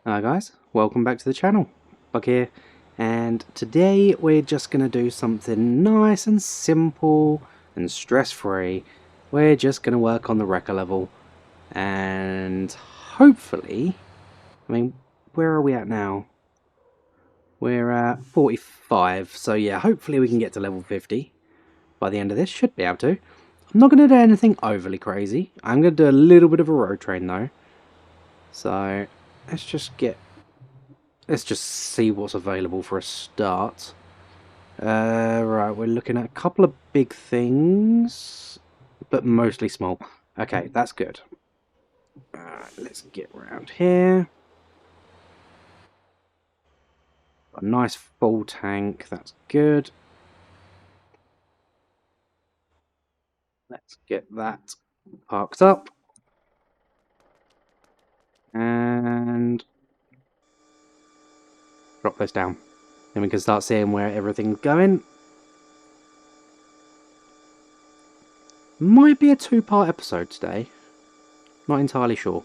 Hi guys, welcome back to the channel. Bug here, and today we're just going to do something nice and simple and stress-free. We're just going to work on the wrecker level, and hopefully, where are we at now? We're at 45, so yeah, hopefully we can get to level 50 by the end of this. Should be able to. I'm not going to do anything overly crazy. I'm going to do a little bit of a road train though. So let's just see what's available for a start. Right, we're looking at a couple of big things, but mostly small. Okay, that's good. Let's get around here. A nice full tank, that's good. Let's get that parked up. And drop this down. Then we can start seeing where everything's going. Might be a two-part episode today. Not entirely sure.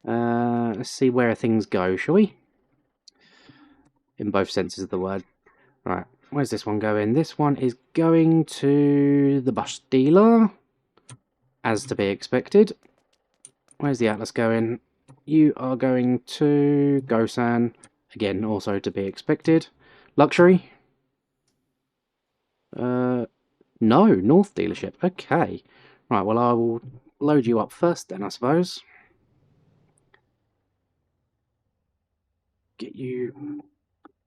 Let's see where things go, shall we? In both senses of the word. Right, where's this one going? This one is going to the bus dealer, as to be expected. Where's the Atlas going? You are going to Gosan, again, also to be expected. Luxury? No, North dealership. Okay. Right, well, I will load you up first then, I suppose. Get you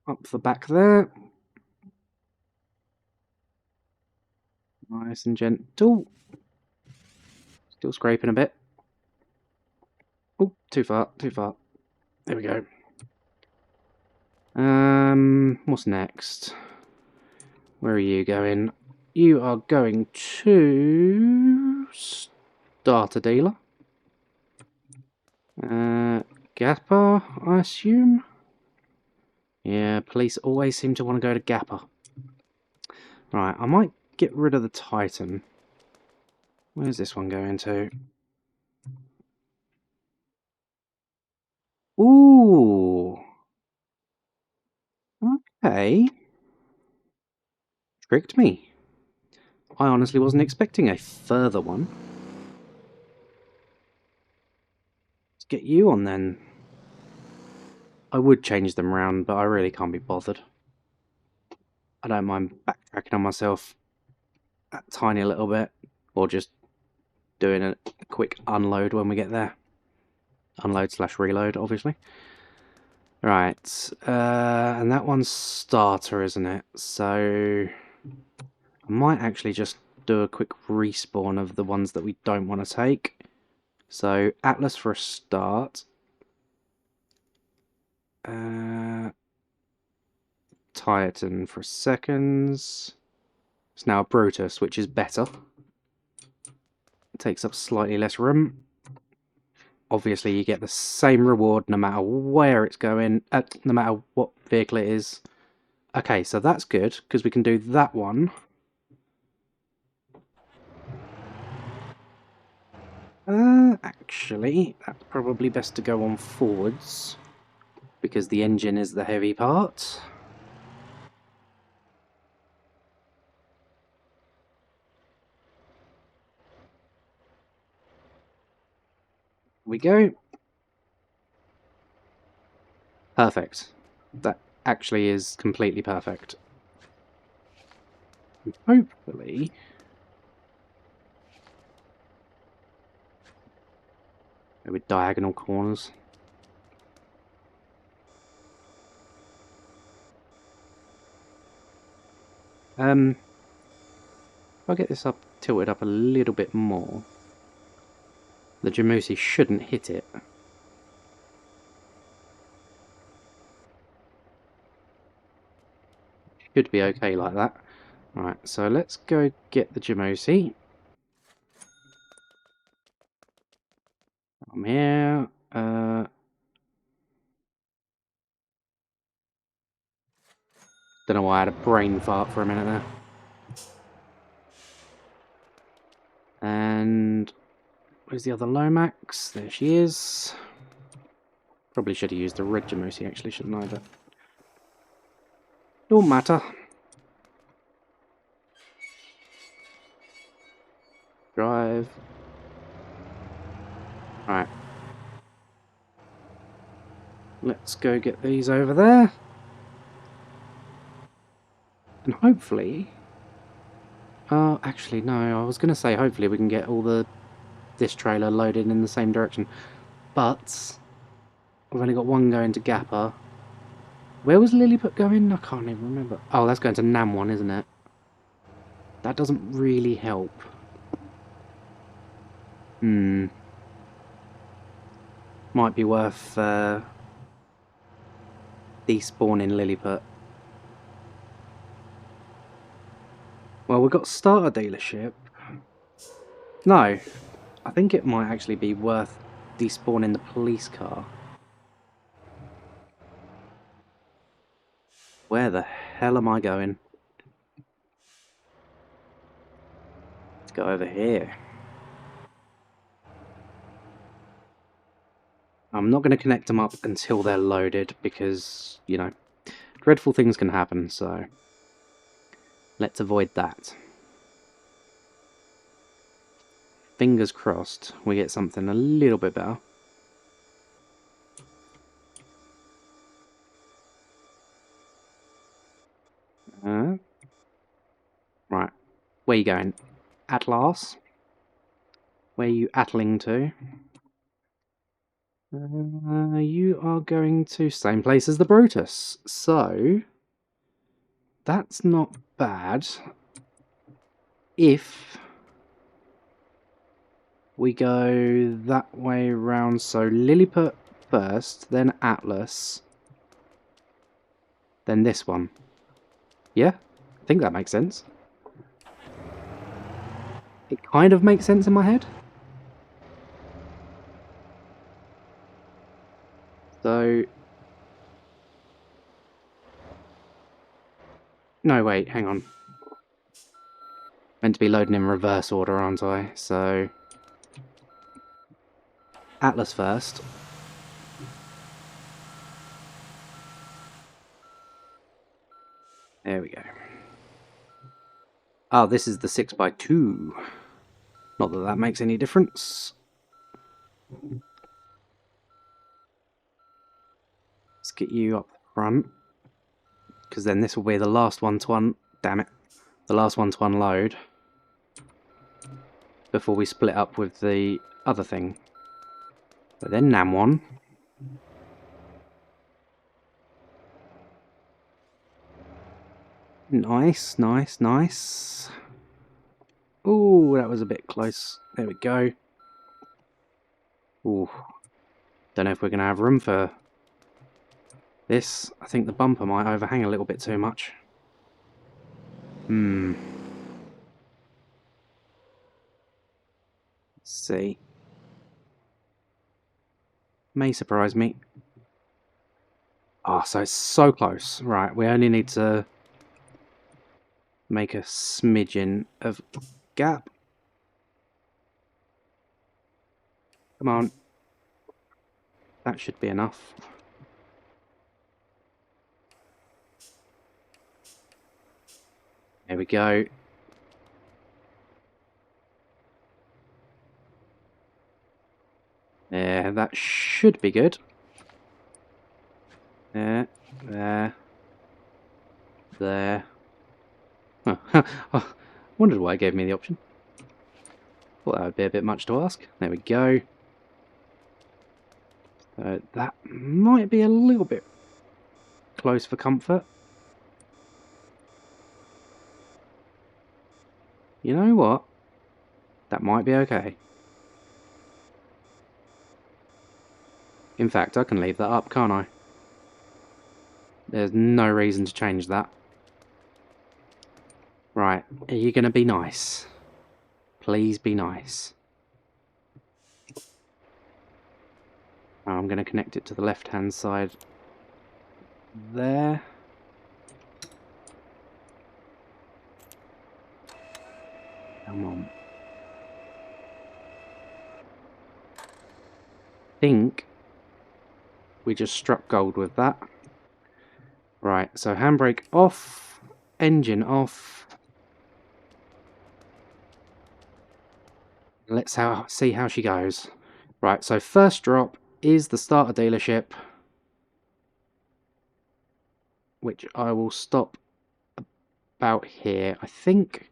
up the back there. Nice and gentle. Still scraping a bit. Oh, too far, too far. There we go. What's next? Where are you going? You are going to starter dealer. Gapper, I assume. Yeah, police always seem to want to go to Gapper. Right, I might get rid of the Titan. Where's this one going to? Ooh. Okay. Tricked me. I honestly wasn't expecting a further one. Let's get you on then. I would change them round, but I really can't be bothered. I don't mind backtracking on myself a tiny little bit, or just doing a quick unload when we get there. Unload / reload, obviously. Right, and that one's starter, isn't it? So I might actually just do a quick respawn of the ones that we don't want to take. So Atlas for a start. Titan for seconds. It's now a Brutus, which is better. It takes up slightly less room. Obviously, you get the same reward no matter where it's going, no matter what vehicle it is. Okay, so that's good, because we can do that one. Actually, that's probably best to go on forwards, because the engine is the heavy part. We go. Perfect. That actually is completely perfect. And hopefully... with diagonal corners. If I get this up, tilted up a little bit more, the Jamusi shouldn't hit it. Should be okay like that. Right, so let's go get the Jamusi. I'm here. Don't know why I had a brain fart for a minute there. And Where's the other Lomax? There she is. Probably should have used the red Jamusi actually, shouldn't I? But don't matter. Drive. Right. Let's go get these over there. And hopefully... actually, no, I was going to say hopefully we can get all this trailer loaded in the same direction. But I've only got one going to Gappa. Where was Lilliput going? I can't even remember. Oh, that's going to Nam1, isn't it? That doesn't really help. Might be worth despawning Lilliput. Well, we've got starter dealership. No, I think it might actually be worth despawning the police car. Where the hell am I going? Let's go over here. I'm not going to connect them up until they're loaded because, you know, dreadful things can happen, so let's avoid that. Fingers crossed we get something a little bit better. Right, where you going? Atlas? Where are you attling to? You are going to same place as the Brutus, so that's not bad. If we go that way round, so Lilliput first, then Atlas, then this one. Yeah, I think that makes sense. It kind of makes sense in my head. So... no, wait, hang on. Meant to be loading in reverse order, aren't I? So... Atlas first. There we go. Oh, this is the 6x2. Not that that makes any difference. Let's get you up front. Because then this will be the last one to damn it. The last one to unload. Before we split up with the other thing. But then Nam1. Nice, nice, nice. Ooh, that was a bit close. There we go. Ooh. Don't know if we're going to have room for this. I think the bumper might overhang a little bit too much. Let's see. May surprise me. Ah, so it's so close. Right, we only need to make a smidgen of gap. Come on. That should be enough. There we go. Yeah, that should be good. There, there, there. Oh, I wondered why it gave me the option. Thought that would be a bit much to ask. There we go. That might be a little bit close for comfort. You know what? That might be okay. In fact, I can leave that up, can't I? There's no reason to change that. Right, are you going to be nice? Please be nice. Oh, I'm going to connect it to the left-hand side there. Come on. think we just struck gold with that. Right, so handbrake off, engine off. Let's see how she goes. Right, so first drop is the starter dealership, which I will stop about here, I think.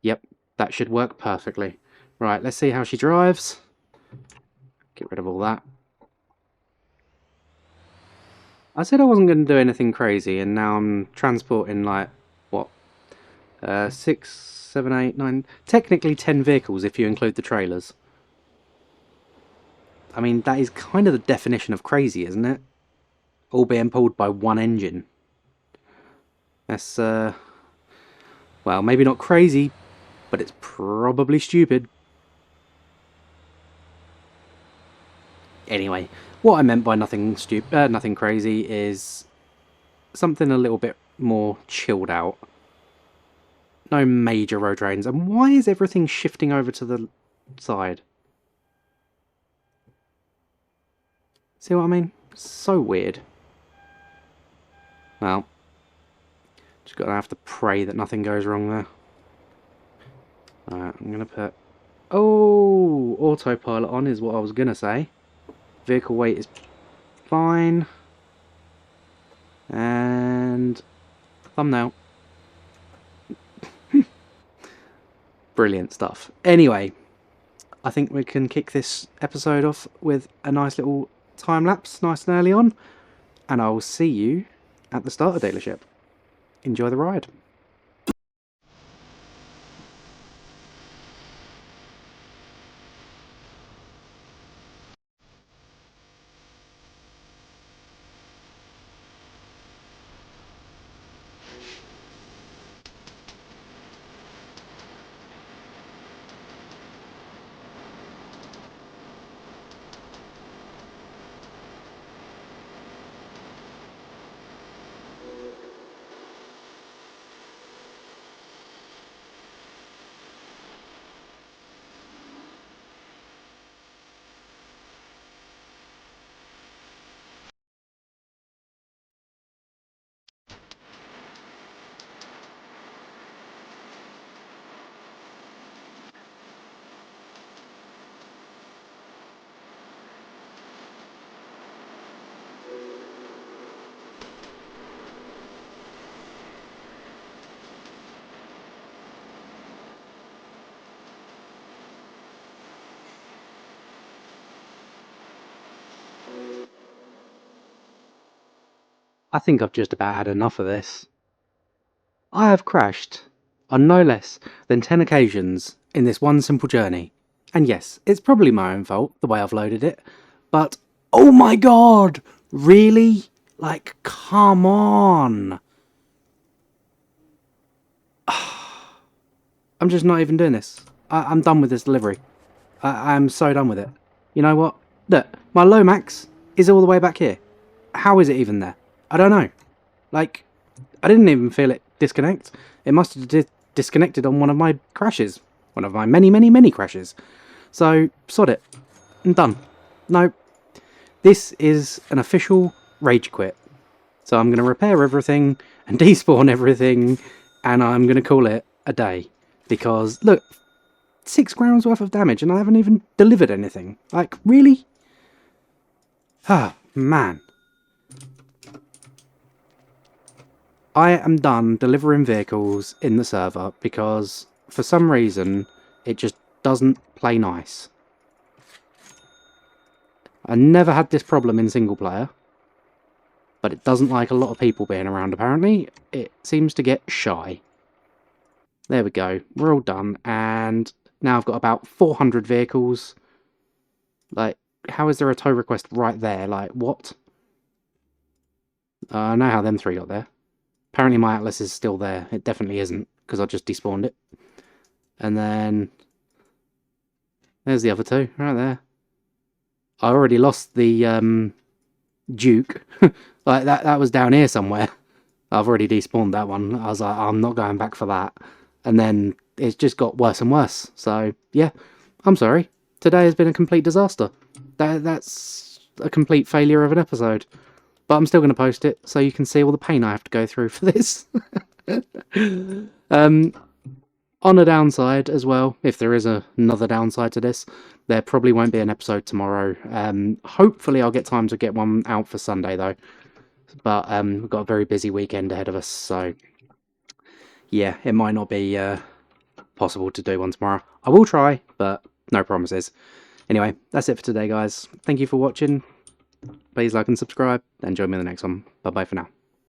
Yep, that should work perfectly. Right, let's see how she drives. Get rid of all that. I said I wasn't going to do anything crazy, and now I'm transporting, like, what? 6, 7, 8, 9... Technically 10 vehicles if you include the trailers. I mean, that is kind of the definition of crazy, isn't it? All being pulled by one engine. That's, well, maybe not crazy, but it's probably stupid. Anyway, what I meant by nothing crazy is something a little bit more chilled out. No major road rains. And why is everything shifting over to the side? See what I mean? So weird. Well, just gotta have to pray that nothing goes wrong there. Alright, I'm gonna put... Oh, autopilot on is what I was gonna say. Vehicle weight is fine. And... thumbnail. Brilliant stuff. Anyway, I think we can kick this episode off with a nice little time lapse, nice and early on. And I will see you at the starter dealership. Enjoy the ride. I think I've just about had enough of this. I have crashed on no less than 10 occasions in this one simple journey. And yes, it's probably my own fault, the way I've loaded it. But, oh my god! Really? Like, come on! I'm just not even doing this. I'm done with this delivery. I'm so done with it. You know what? Look, my Lomax is all the way back here. How is it even there? I don't know. Like, I didn't even feel it disconnect. It must have disconnected on one of my crashes. One of my many, many, many crashes. So, sod it. I'm done. No. This is an official rage quit. So I'm going to repair everything and despawn everything, and I'm going to call it a day. Because, look, 6 grams worth of damage and I haven't even delivered anything. Like, really? Ah, man. I am done delivering vehicles in the server because, for some reason, it just doesn't play nice. I never had this problem in single player, but it doesn't like a lot of people being around apparently. It seems to get shy. There we go, we're all done, and now I've got about 400 vehicles. Like, how is there a tow request right there? Like, what? I know how them 3 got there. Apparently my Atlas is still there. It definitely isn't, because I just despawned it. And then... there's the other 2, right there. I already lost the Duke. Like, that was down here somewhere. I've already despawned that one. I was like, I'm not going back for that. And then it's just got worse and worse. So yeah, I'm sorry. Today has been a complete disaster. That's a complete failure of an episode. But I'm still going to post it so you can see all the pain I have to go through for this. On a downside as well, if there is another downside to this, there probably won't be an episode tomorrow. Hopefully I'll get time to get one out for Sunday though. But we've got a very busy weekend ahead of us, so yeah, it might not be possible to do one tomorrow. I will try, but no promises. Anyway, that's it for today, guys. Thank you for watching. Please like and subscribe, and join me in the next one. Bye-bye for now.